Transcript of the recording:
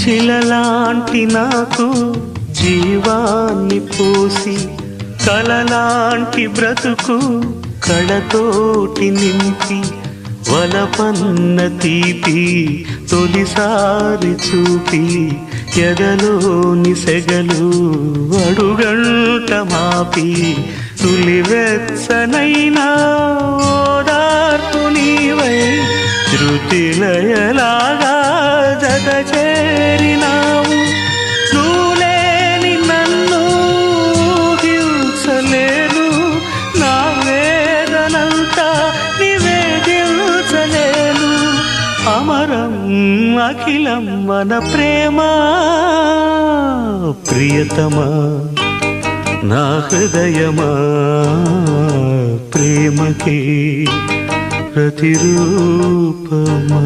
శిలలాంటి నాకు జీవాన్ని పోసి కలలాంటి బ్రతుకు కళతోటి నింపి వలపన్న తీపి తొలిసారి చూపి ఎదలోని సెగలు అడుగంట మాపి తులివెచ్చనైనా ఓదార్పు నీవై శృతిలయలాగా జత చేరినావు. నువ్వులేని నన్ను హింసలేను, నా వేదనంతా నివేదించలేను. అమరం అఖిలం మన ప్రేమ ప్రియతమా నా హృదయమా ప్రేమకి ప్రతిరూపమా.